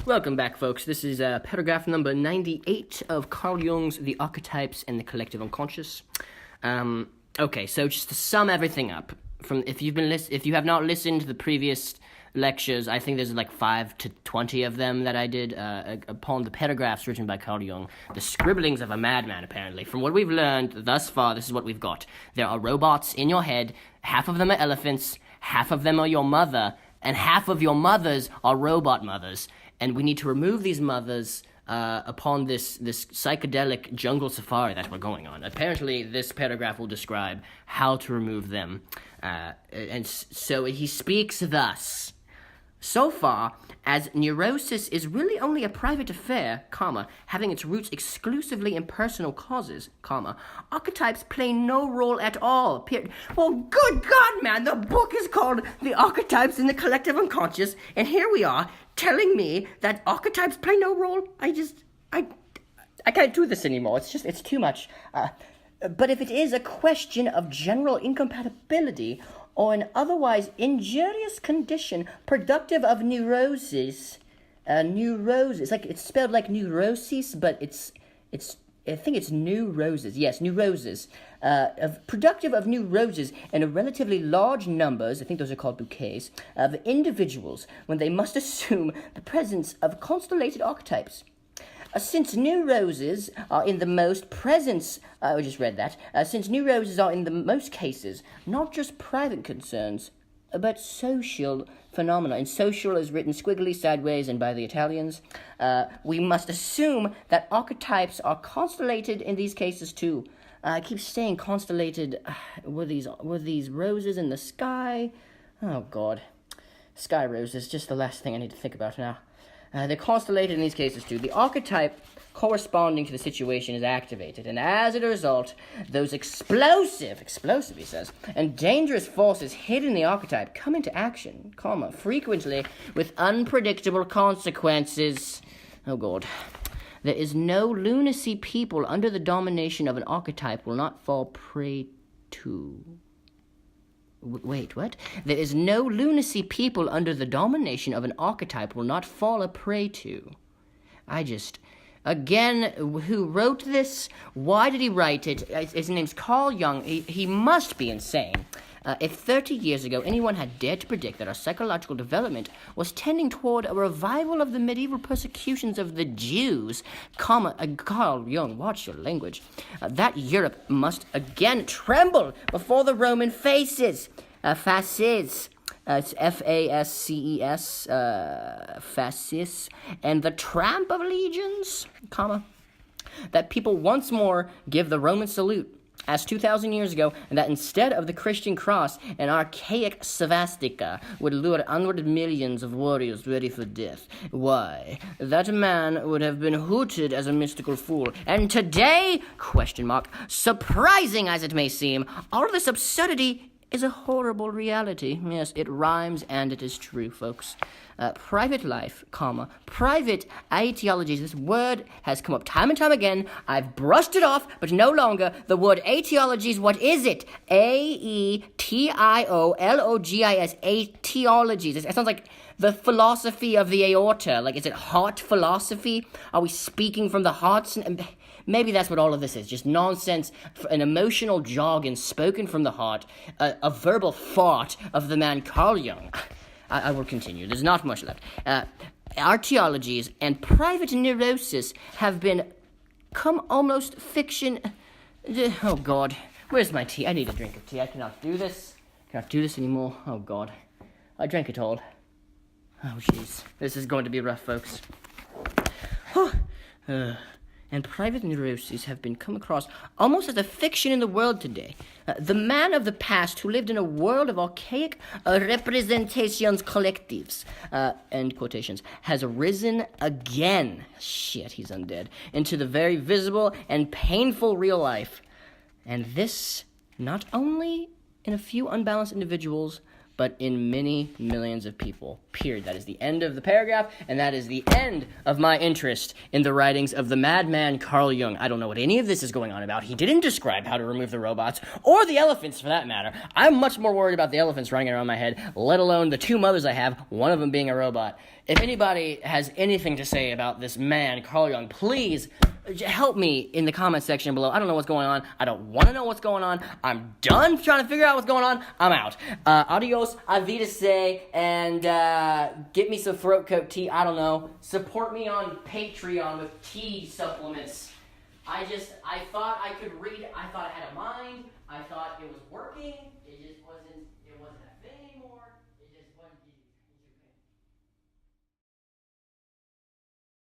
Welcome back, folks. This is paragraph number 98 of Carl Jung's The Archetypes and the Collective Unconscious. Okay, so just to sum everything up, if you have not listened to the previous lectures, I think there's like 5 to 20 of them that I did upon the paragraphs written by Carl Jung, the scribblings of a madman, apparently. From what we've learned thus far, this is what we've got. There are robots in your head, half of them are elephants, half of them are your mother, and half of your mothers are robot mothers. And we need to remove these mothers upon this psychedelic jungle safari that we're going on. Apparently, this paragraph will describe how to remove them. And so he speaks thus. So far, as neurosis is really only a private affair, having its roots exclusively in personal causes, archetypes play no role at all, period. Well, good God, man, the book is called The Archetypes in the Collective Unconscious, and here we are telling me that archetypes play no role? I can't do this anymore. It's too much. But if it is a question of general incompatibility or an otherwise injurious condition productive of neurosis, like it's spelled like neurosis, but it's I think it's new roses. Yes, new roses. Productive of new roses in a relatively large numbers, I think those are called bouquets, of individuals when they must assume the presence of constellated archetypes. Since new roses are in the most since new roses are in the most cases not just private concerns, but social phenomena. And social is written squiggly sideways and by the Italians. We must assume that archetypes are constellated in these cases too. I keep saying constellated. Were these roses in the sky? Oh God, sky roses. Just the last thing I need to think about now. They're constellated in these cases too. The archetype corresponding to the situation is activated, and as a result, those explosive, he says, and dangerous forces hidden in the archetype come into action, frequently with unpredictable consequences. Oh God. There is no lunacy people under the domination of an archetype will not fall prey to. Wait, what? There is no lunacy people under the domination of an archetype will not fall a prey to. Again, who wrote this? Why did he write it? His name's Carl Jung. He must be insane. If 30 years ago anyone had dared to predict that our psychological development was tending toward a revival of the medieval persecutions of the Jews, Carl Jung, watch your language, that Europe must again tremble before the Roman fasces, fasces, it's F-A-S-C-E-S, fascis, and the tramp of legions, that people once more give the Roman salute, as 2,000 years ago, and that instead of the Christian cross, an archaic svastika would lure onward millions of warriors ready for death. Why? That man would have been hooted as a mystical fool. And today, surprising as it may seem, all this absurdity is a horrible reality. Yes, it rhymes and it is true, folks. Private life, private ideologies. This word has come up time and time again. I've brushed it off, but no longer. The word etiologies, what is it? A-E-T-I-O-L-O-G-I-S, etiologies. It sounds like the philosophy of the aorta. Like, is it heart philosophy? Are we speaking from the hearts? Maybe that's what all of this is, just nonsense, an emotional jargon spoken from the heart, a verbal fart of the man Carl Jung. I will continue. There's not much left. Archaeologies and private neurosis have come almost fiction. Oh, God. Where's my tea? I need a drink of tea. I cannot do this. Anymore. Oh, God. I drank it all. Oh, jeez. This is going to be rough, folks. And private neuroses have been come across almost as a fiction in the world today. The man of the past who lived in a world of archaic representations collectives, end quotations, has risen again, he's undead, into the very visible and painful real life. And this, not only in a few unbalanced individuals, but in many millions of people, period. That is the end of the paragraph, and that is the end of my interest in the writings of the madman Carl Jung. I don't know what any of this is going on about. He didn't describe how to remove the robots, or the elephants for that matter. I'm much more worried about the elephants running around my head, let alone the 2 mothers I have, one of them being a robot. if anybody has anything to say about this man, Carl Jung, please help me in the comment section below. I don't know what's going on. I don't want to know what's going on. I'm done trying to figure out what's going on. I'm out. Adios, avita, and get me some throat coat tea. I don't know. Support me on Patreon with tea supplements. I thought I could read. I thought I had a mind. I thought it was working. It just wasn't. It wasn't.